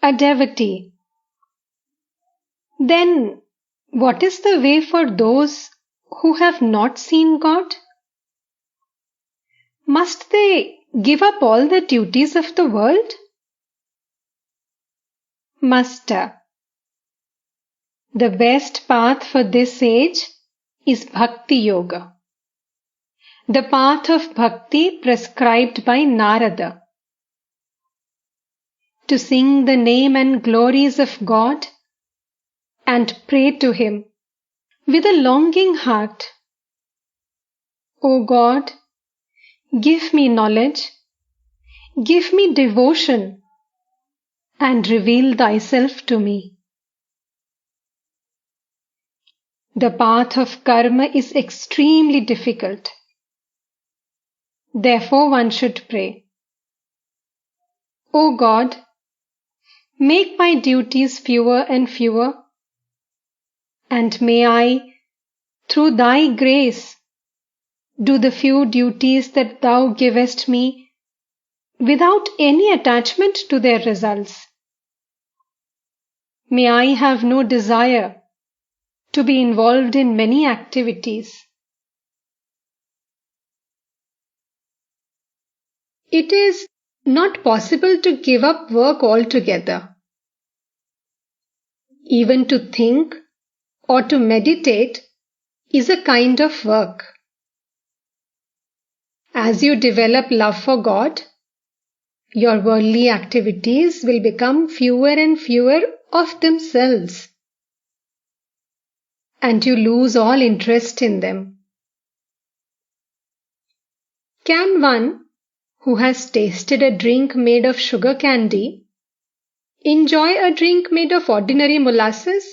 A devotee. Then, what is the way for those who have not seen God? Must they give up all the duties of the world? Master. The best path for this age is Bhakti Yoga, the path of bhakti prescribed by Narada. To sing the name and glories of God and pray to Him with a longing heart. O God, give me knowledge, give me devotion, and reveal Thyself to me. The path of karma is extremely difficult. Therefore one should pray. O God, make my duties fewer and fewer, and may I, through Thy grace, do the few duties that Thou givest me without any attachment to their results. May I have no desire to be involved in many activities. It is not possible to give up work altogether. Even to think or to meditate is a kind of work. As you develop love for God, your worldly activities will become fewer and fewer of themselves, and you lose all interest in them. Can one who has tasted a drink made of sugar candy enjoy a drink made of ordinary molasses?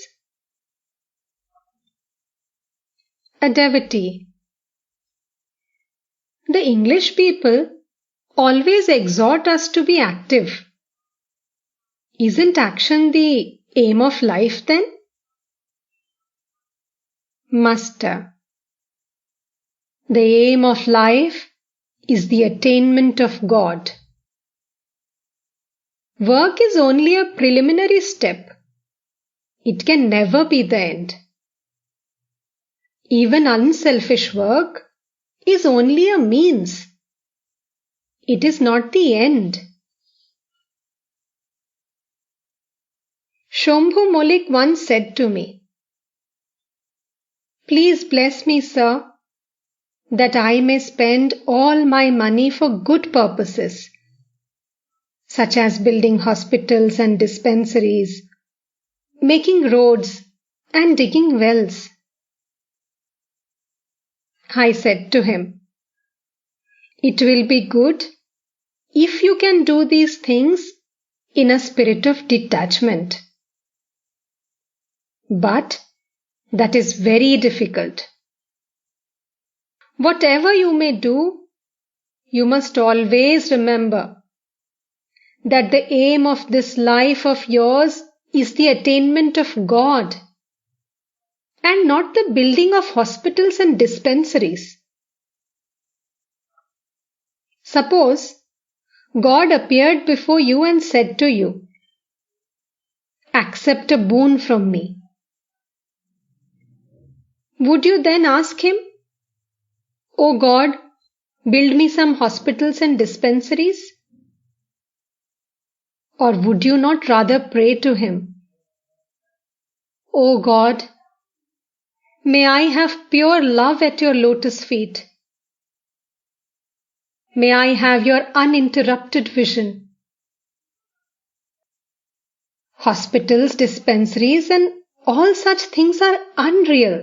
A devotee. The English people always exhort us to be active. Isn't action the aim of life then? Master. The aim of life is the attainment of God. Work is only a preliminary step. It can never be the end. Even unselfish work is only a means. It is not the end. Shambhu Molik once said to me, "Please bless me, sir, that I may spend all my money for good purposes, such as building hospitals and dispensaries, making roads and digging wells." I said to him, "It will be good if you can do these things in a spirit of detachment. But that is very difficult. Whatever you may do, you must always remember that the aim of this life of yours is the attainment of God, and not the building of hospitals and dispensaries. Suppose God appeared before you and said to you, 'Accept a boon from me.' Would you then ask Him, 'O God, build me some hospitals and dispensaries'? Or would you not rather pray to Him, 'O God, may I have pure love at your lotus feet. May I have your uninterrupted vision.' Hospitals, dispensaries, and all such things are unreal.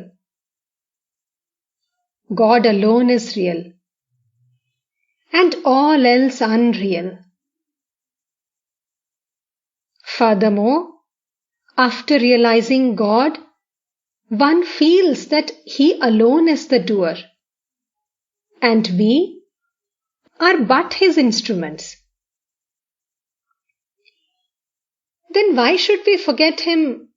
God alone is real, and all else unreal. Furthermore, after realizing God, one feels that He alone is the doer, and we are but His instruments. Then why should we forget Him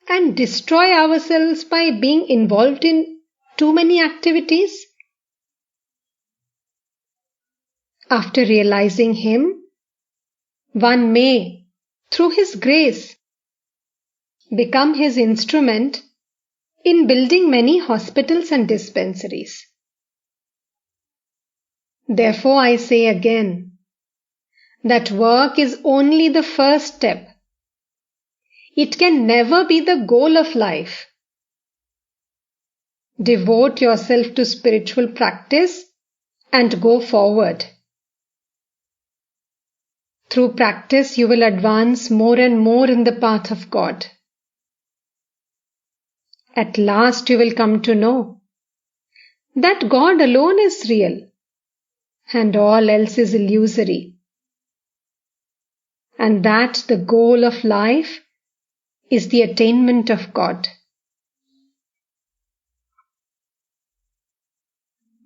and destroy ourselves by being involved in too many activities? After realizing Him, one may, through His grace, become His instrument in building many hospitals and dispensaries. Therefore, I say again that work is only the first step. It can never be the goal of life. Devote yourself to spiritual practice and go forward. Through practice, you will advance more and more in the path of God. At last, you will come to know that God alone is real and all else is illusory, and that the goal of life is the attainment of God.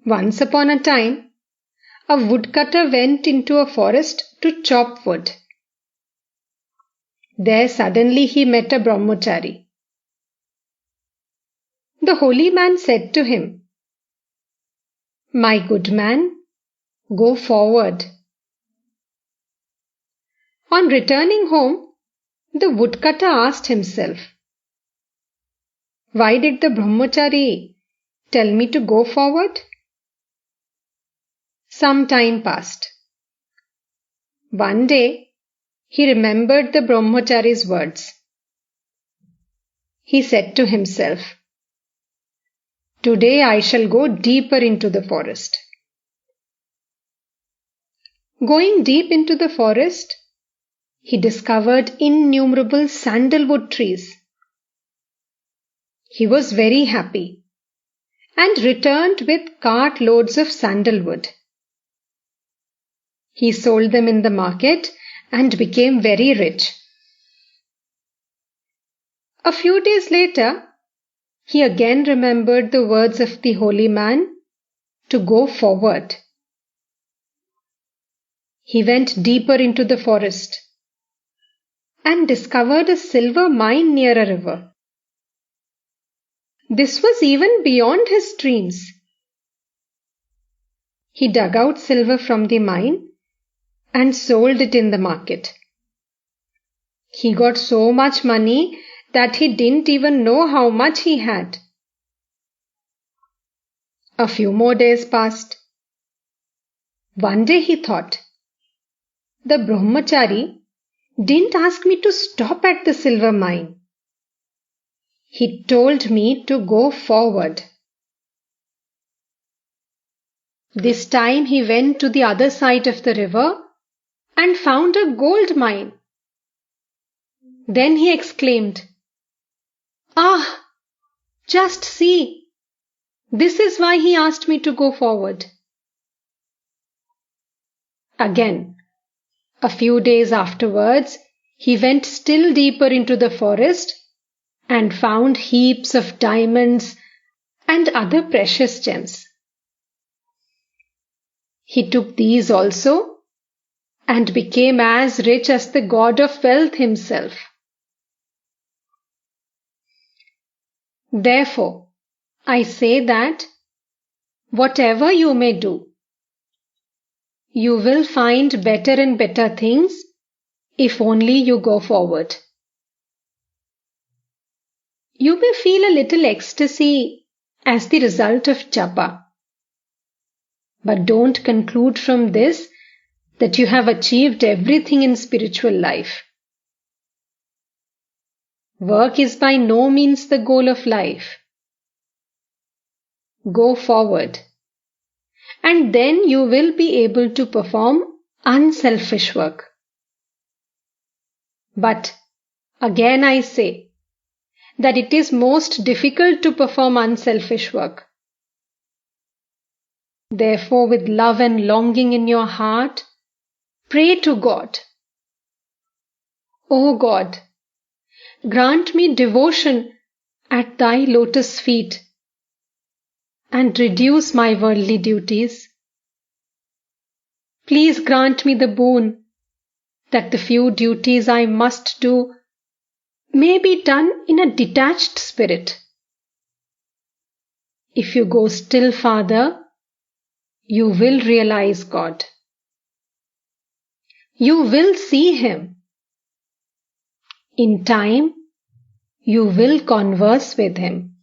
Once upon a time, a woodcutter went into a forest to chop wood. There suddenly he met a brahmachari. The holy man said to him, "My good man, go forward." On returning home, the woodcutter asked himself, "Why did the brahmachari tell me to go forward?" Some time passed. One day, he remembered the brahmachari's words. He said to himself, "Today I shall go deeper into the forest." Going deep into the forest, he discovered innumerable sandalwood trees. He was very happy and returned with cartloads of sandalwood. He sold them in the market and became very rich. A few days later, he again remembered the words of the holy man to go forward. He went deeper into the forest and discovered a silver mine near a river. This was even beyond his dreams. He dug out silver from the mine and sold it in the market. He got so much money that he didn't even know how much he had. A few more days passed. One day he thought, "The brahmachari didn't ask me to stop at the silver mine. He told me to go forward." This time he went to the other side of the river and found a gold mine. Then he exclaimed, "Ah, just see! This is why he asked me to go forward." Again, a few days afterwards, he went still deeper into the forest and found heaps of diamonds and other precious gems. He took these also and became as rich as the God of wealth himself. Therefore, I say that whatever you may do, you will find better and better things if only you go forward. You may feel a little ecstasy as the result of japa, but don't conclude from this that you have achieved everything in spiritual life. Work is by no means the goal of life. Go forward, and then you will be able to perform unselfish work. But again I say that it is most difficult to perform unselfish work. Therefore, with love and longing in your heart, pray to God. O God, grant me devotion at Thy lotus feet and reduce my worldly duties. Please grant me the boon that the few duties I must do may be done in a detached spirit. If you go still farther, you will realize God. You will see Him. In time, you will converse with him.